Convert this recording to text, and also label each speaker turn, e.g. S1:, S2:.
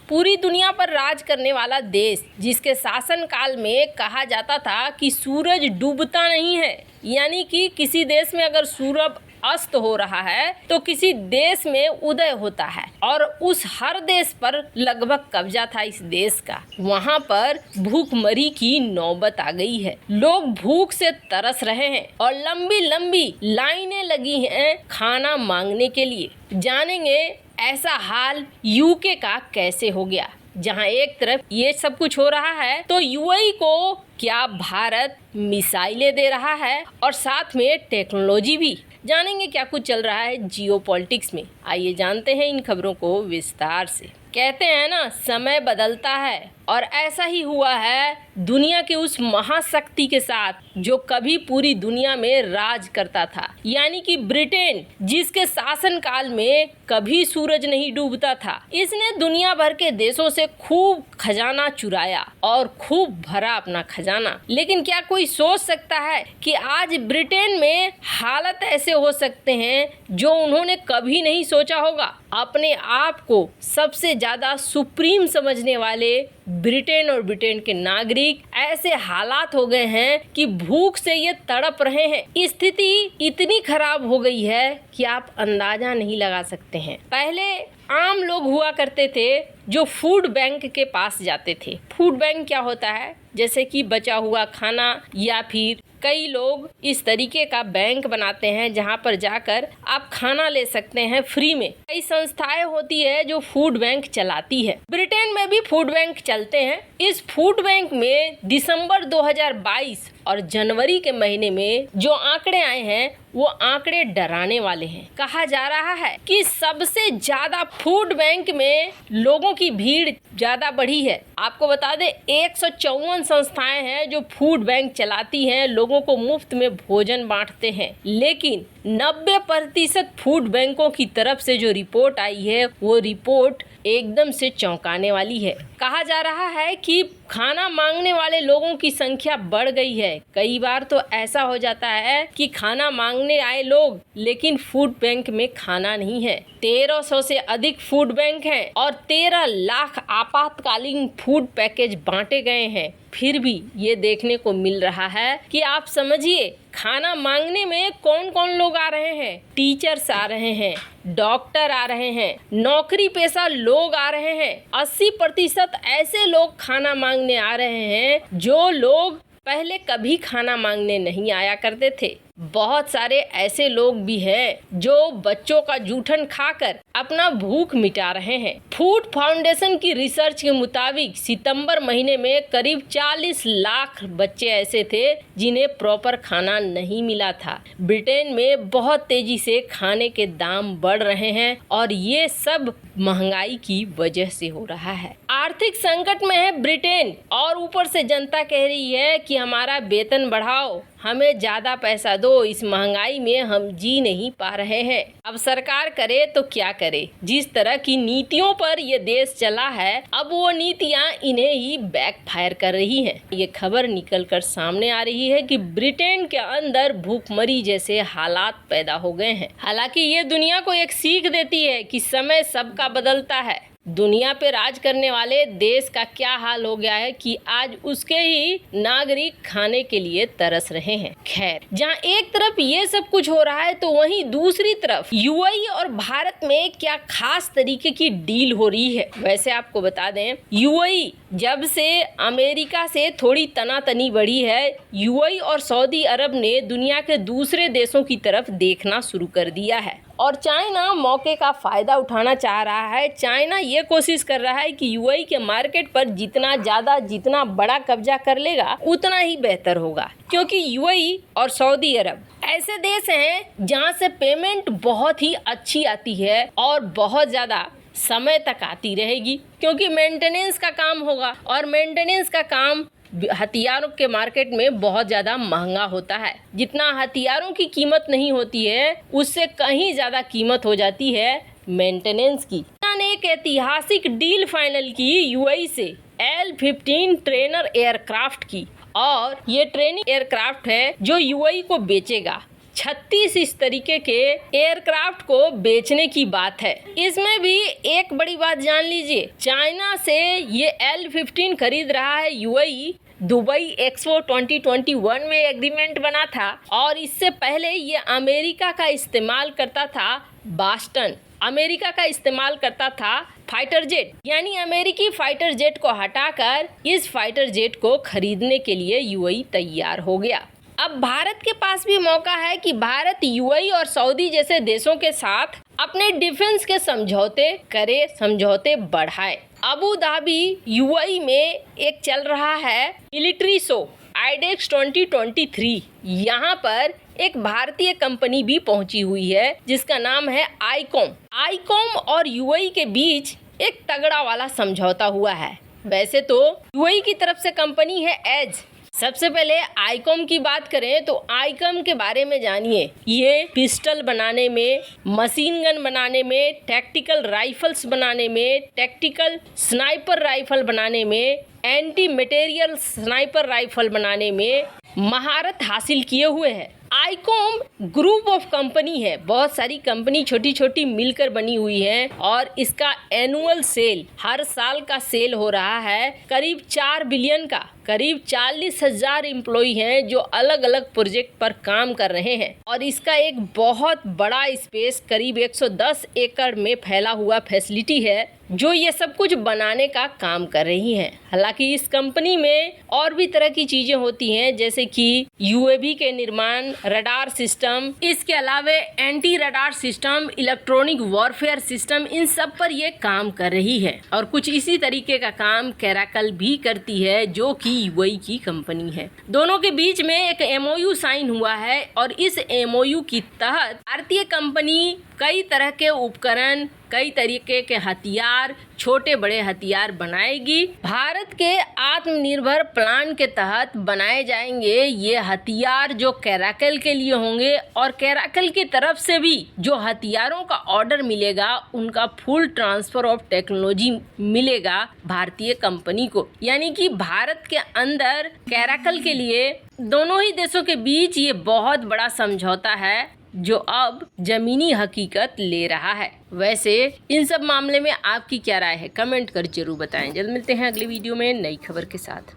S1: पूरी दुनिया पर राज करने वाला देश, जिसके शासन काल में कहा जाता था कि सूरज डूबता नहीं है, यानी कि किसी देश में अगर सूरज अस्त हो रहा है तो किसी देश में उदय होता है, और उस हर देश पर लगभग कब्जा था इस देश का। वहाँ पर भूखमरी की नौबत आ गई है। लोग भूख से तरस रहे हैं और लंबी लंबी लाइनें लगी हैं खाना मांगने के लिए। जानेंगे ऐसा हाल यूके का कैसे हो गया, जहां एक तरफ ये सब कुछ हो रहा है तो यूएई को क्या भारत मिसाइलें दे रहा है और साथ में टेक्नोलॉजी भी। जानेंगे क्या कुछ चल रहा है जियोपॉलिटिक्स में। आइए जानते हैं इन खबरों को विस्तार से। कहते हैं ना, समय बदलता है, और ऐसा ही हुआ है दुनिया के उस महाशक्ति के साथ जो कभी पूरी दुनिया में राज करता था, यानी कि ब्रिटेन, जिसके शासन काल में कभी सूरज नहीं डूबता था। इसने दुनिया भर के देशों से खूब खजाना चुराया और खूब भरा अपना खजाना। लेकिन क्या कोई सोच सकता है कि आज ब्रिटेन में हालत ऐसे हो सकते हैं जो उन्होंने कभी नहीं सोचा होगा। अपने आप को सबसे ज्यादा सुप्रीम समझने वाले ब्रिटेन और ब्रिटेन के नागरिक ऐसे हालात हो गए हैं कि भूख से ये तड़प रहे हैं। स्थिति इतनी खराब हो गई है कि आप अंदाजा नहीं लगा सकते हैं। पहले आम लोग हुआ करते थे जो फूड बैंक के पास जाते थे। फूड बैंक क्या होता है? जैसे कि बचा हुआ खाना, या फिर कई लोग इस तरीके का बैंक बनाते हैं जहां पर जाकर आप खाना ले सकते हैं फ्री में। कई संस्थाएं होती है जो फूड बैंक चलाती है। ब्रिटेन में भी फूड बैंक चलते हैं। इस फूड बैंक में दिसंबर 2022 और जनवरी के महीने में जो आंकड़े आए हैं वो आंकड़े डराने वाले हैं। कहा जा रहा है कि सबसे ज्यादा फूड बैंक में लोगों की भीड़ ज्यादा बढ़ी है। आपको बता दें 154 संस्थाएं हैं जो फूड बैंक चलाती हैं, लोगों को मुफ्त में भोजन बांटते हैं। लेकिन 90% फूड बैंकों की तरफ से जो रिपोर्ट आई है वो रिपोर्ट एकदम से चौंकाने वाली है। कहा जा रहा है कि खाना मांगने वाले लोगों की संख्या बढ़ गई है। कई बार तो ऐसा हो जाता है कि खाना मांगने आए लोग, लेकिन फूड बैंक में खाना नहीं है। 1300 से अधिक फूड बैंक हैं और 13 लाख आपातकालीन फूड पैकेज बांटे गए हैं। फिर भी ये देखने को मिल रहा है कि आप समझिए खाना मांगने में कौन कौन लोग आ रहे हैं। टीचर्स आ रहे हैं, डॉक्टर आ रहे हैं, नौकरी पेशा लोग आ रहे हैं। 80% ऐसे लोग खाना मांगने आ रहे हैं जो लोग पहले कभी खाना मांगने नहीं आया करते थे। बहुत सारे ऐसे लोग भी हैं जो बच्चों का जूठन खाकर अपना भूख मिटा रहे हैं। फूड फाउंडेशन की रिसर्च के मुताबिक सितंबर महीने में करीब 40 लाख बच्चे ऐसे थे जिन्हें प्रॉपर खाना नहीं मिला था। ब्रिटेन में बहुत तेजी से खाने के दाम बढ़ रहे हैं और ये सब महंगाई की वजह से हो रहा है। आर्थिक संकट में है ब्रिटेन और ऊपर से जनता कह रही है कि हमारा वेतन बढ़ाओ, हमें ज्यादा पैसा दो, इस महंगाई में हम जी नहीं पा रहे हैं। अब सरकार करे तो क्या करे? जिस तरह की नीतियों पर ये देश चला है, अब वो नीतियां इन्हें ही बैकफायर कर रही हैं। ये खबर निकल कर सामने आ रही है कि ब्रिटेन के अंदर भूखमरी जैसे हालात पैदा हो गए हैं। हालांकि ये दुनिया को एक सीख देती है कि समय सबका बदलता है। दुनिया पे राज करने वाले देश का क्या हाल हो गया है कि आज उसके ही नागरिक खाने के लिए तरस रहे हैं। खैर, जहाँ एक तरफ ये सब कुछ हो रहा है तो वहीं दूसरी तरफ यूएई और भारत में क्या खास तरीके की डील हो रही है। वैसे आपको बता दें, यूएई जब से अमेरिका से थोड़ी तनातनी बढ़ी है, यूएई और सऊदी अरब ने दुनिया के दूसरे देशों की तरफ देखना शुरू कर दिया है और चाइना मौके का फायदा उठाना चाह रहा है। चाइना ये कोशिश कर रहा है कि यूएई के मार्केट पर जितना बड़ा कब्जा कर लेगा उतना ही बेहतर होगा, क्योंकि यूएई और सऊदी अरब ऐसे देश हैं जहां से पेमेंट बहुत ही अच्छी आती है और बहुत ज़्यादा समय तक आती रहेगी, क्योंकि मेंटेनेंस का काम होगा और मेंटेनेंस का काम हथियारों के मार्केट में बहुत ज़्यादा महंगा होता है। जितना हथियारों की कीमत नहीं होती है उससे कहीं ज़्यादा कीमत हो जाती है मेंटेनेंस की। ने एक ऐतिहासिक डील फाइनल की यूएई से L-15 ट्रेनर एयरक्राफ्ट की, और ये ट्रेनिंग एयरक्राफ्ट है जो यूएई को बेचेगा। 36 इस तरीके के एयरक्राफ्ट को बेचने की बात है। इसमें भी एक बड़ी बात जान लीजिए, चाइना से ये L-15 खरीद रहा है यूएई। दुबई एक्सपो 2021 में एग्रीमेंट बना था और इससे पहले ये अमेरिका का इस्तेमाल करता था बॉस्टन, अमेरिका का इस्तेमाल करता था फाइटर जेट, यानी अमेरिकी फाइटर जेट को हटाकर इस फाइटर जेट को खरीदने के लिए यूएई तैयार हो गया। अब भारत के पास भी मौका है कि भारत यूएई और सऊदी जैसे देशों के साथ अपने डिफेंस के समझौते करे, समझौते बढ़ाए। अबू धाबी यूएई में एक चल रहा है मिलिट्री शो आईडेक्स 2023। यहाँ पर एक भारतीय कंपनी भी पहुंची हुई है जिसका नाम है आईकॉम और यूएई के बीच एक तगड़ा वाला समझौता हुआ है। वैसे तो यूएई की तरफ से कंपनी है एज। सबसे पहले आईकॉम की बात करें तो आईकॉम के बारे में जानिए। ये पिस्टल बनाने में, मशीन गन बनाने में, टैक्टिकल राइफल्स बनाने में, टैक्टिकल स्नाइपर राइफल बनाने में, एंटी मटेरियल स्नाइपर राइफल बनाने में महारत हासिल किए हुए है। आईकॉम ग्रुप ऑफ कंपनी है, बहुत सारी कंपनी छोटी छोटी मिलकर बनी हुई है और इसका एनुअल सेल, हर साल का सेल हो रहा है करीब 4 बिलियन का। करीब 40,000 एम्प्लॉई हैं जो अलग अलग प्रोजेक्ट पर काम कर रहे हैं और इसका एक बहुत बड़ा स्पेस करीब 110 एकड़ में फैला हुआ फैसिलिटी है जो ये सब कुछ बनाने का काम कर रही है। हालांकि इस कंपनी में और भी तरह की चीजें होती हैं जैसे कि यूएवी के निर्माण, रडार सिस्टम, इसके अलावा anti radar system, electronic warfare system, इन सब पर ये काम कर रही है। और कुछ इसी तरीके का काम कैराकल भी करती है जो कि यूएई की कंपनी है। दोनों के बीच में एक एमओयू साइन हुआ है और इस एमओयू की तहत भारतीय कंपनी कई तरह के उपकरण, कई तरीके के हथियार, छोटे बड़े हथियार बनाएगी। भारत के आत्मनिर्भर प्लान के तहत बनाए जाएंगे ये हथियार जो कैराकल के लिए होंगे और कैराकल की तरफ से भी जो हथियारों का ऑर्डर मिलेगा उनका फुल ट्रांसफर ऑफ टेक्नोलॉजी मिलेगा भारतीय कंपनी को। यानी कि भारत के अंदर कैराकल के लिए दोनों ही देशों के बीच ये बहुत बड़ा समझौता है जो अब जमीनी हकीकत ले रहा है। वैसे इन सब मामले में आपकी क्या राय है, कमेंट कर जरूर बताएं। जल्द मिलते हैं अगली वीडियो में नई खबर के साथ।